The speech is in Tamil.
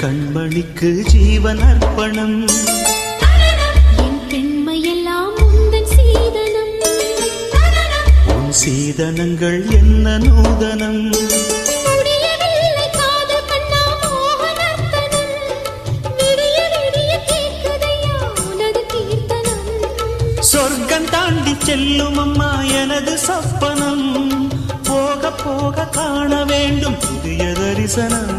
கண்மணிக்கு ஜீவன் அர்ப்பணம். என் பெண்மையெல்லாம் உந்தன் சீதனம். உன் சீதனங்கள் என்ன நூதனம். முடியவில்லை காதல் கண்ணா மோகனர்த்தனம். விடிய விடிய கேட்குதையா உனது கீர்த்தனம். சொர்க்கம் தாண்டி செல்லும் அம்மா எனது சொப்பனம். போக போக காண வேண்டும் புதிய தரிசனம்.